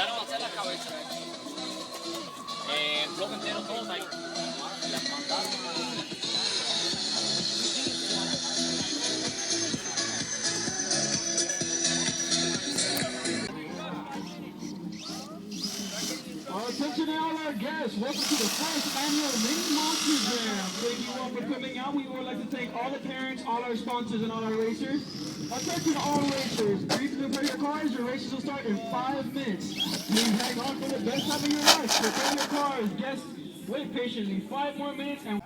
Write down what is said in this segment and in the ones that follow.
hacer la cabeza. Bloque entero, todos ahí. Las mandaron. Attention all our guests, welcome to the first annual Mini Monster Jam. Thank you all for coming out. We would like to thank all the parents, all our sponsors, and all our racers. Attention all racers, please prepare your cars. Your races will start in 5 minutes. Please hang on for the best time of your life. Prepare your cars. Guests, wait patiently. 5 more minutes and...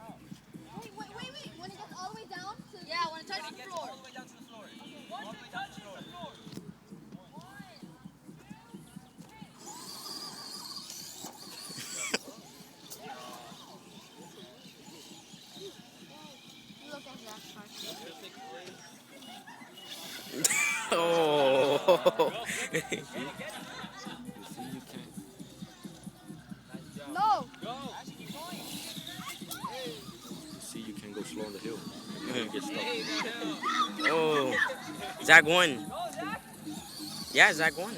Wait. When it gets all the way down to... Yeah, when it touches the floor. All the way down to the floor. Okay. Once it touches the floor. Oh. No. See, you can't go slow on the hill. You get stuck. Oh. Zach won. Yeah, Zach won.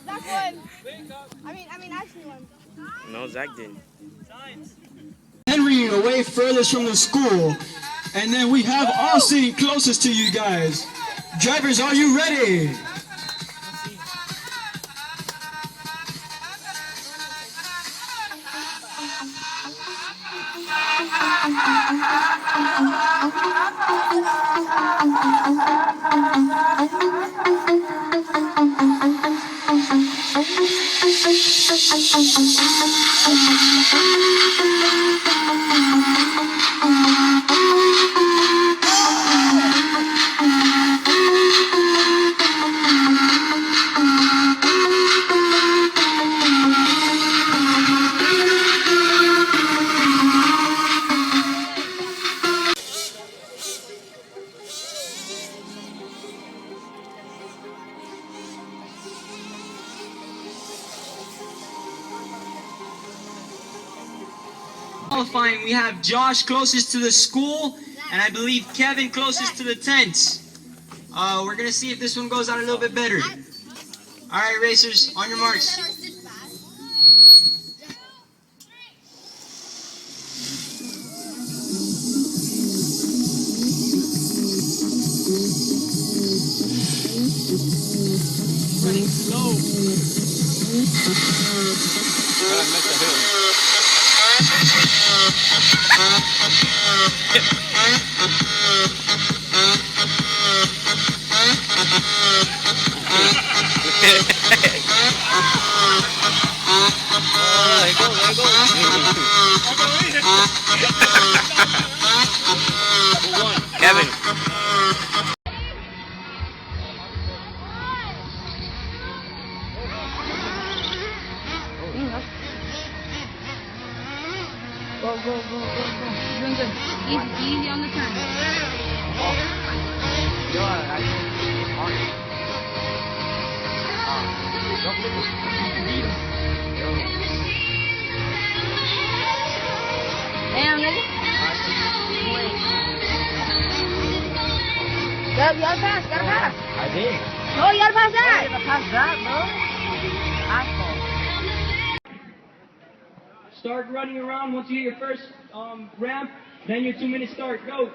Zach won. I mean, actually won. No, Zach didn't. Henry away furthest from the school. And then we have Austin closest to you guys. Drivers, are you ready? Qualifying, we have Josh closest to the school, and I believe Kevin closest to the tents. We're gonna see if this one goes out a little bit better. All right, racers, on your marks. Running slow. Kevin. Go. Doing good. Easy on the turn. Damn, nigga. You gotta pass, I did. No, you gotta pass that. Pass that, Start running around once you hit your first ramp, then your 2-minute start. Go.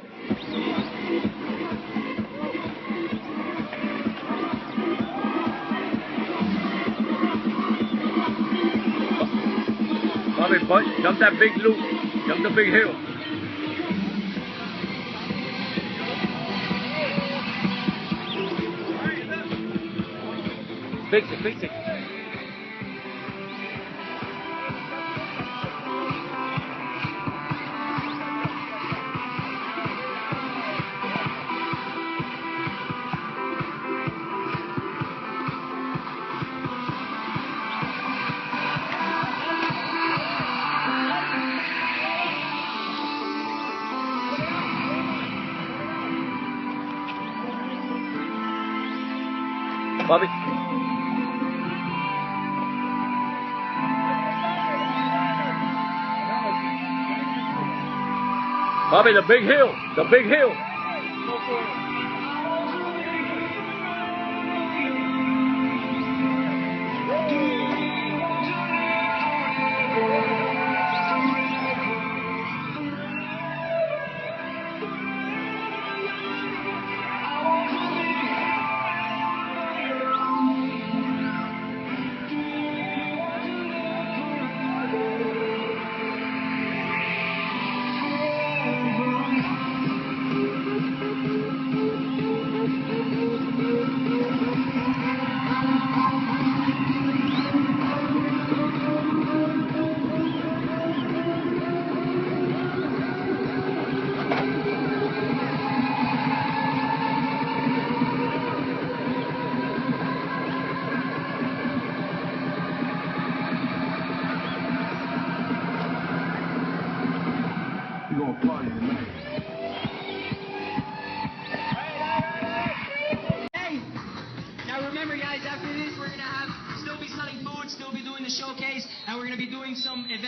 Bobby, jump that big loop. Jump the big hill. Fix it. Bobby. Bobby, the big hill.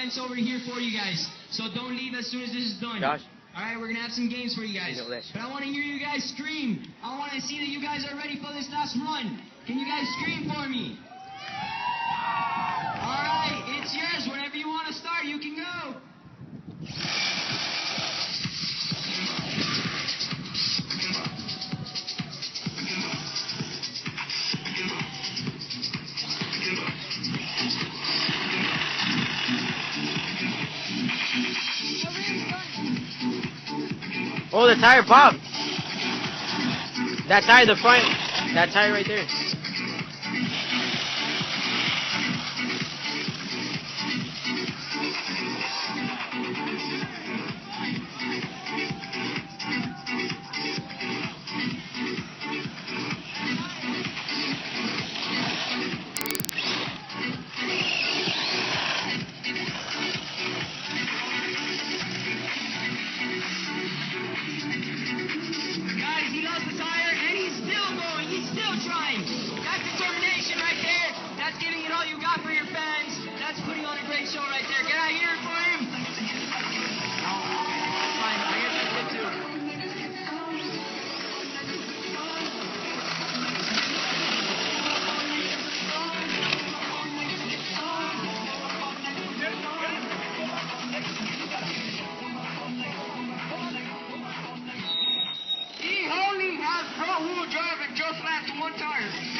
events over here for you guys. So don't leave as soon as this is done. Josh. All right, we're going to have some games for you guys. But I want to hear you guys scream. I want to see that you guys are ready for this last run. Can you guys scream for me? All right, it's yours. Whenever you want to start, you can go. Oh, the tire popped. That tire, the front. That tire right there. Guys, he lost the tire, and he's still going. He's still trying. That's determination right there. That's giving it all you got for your fans. That's putting on a great show right there. Can I hear it for him? Fine, I guess that's it too. He only has front wheel drive and just lapped one tire.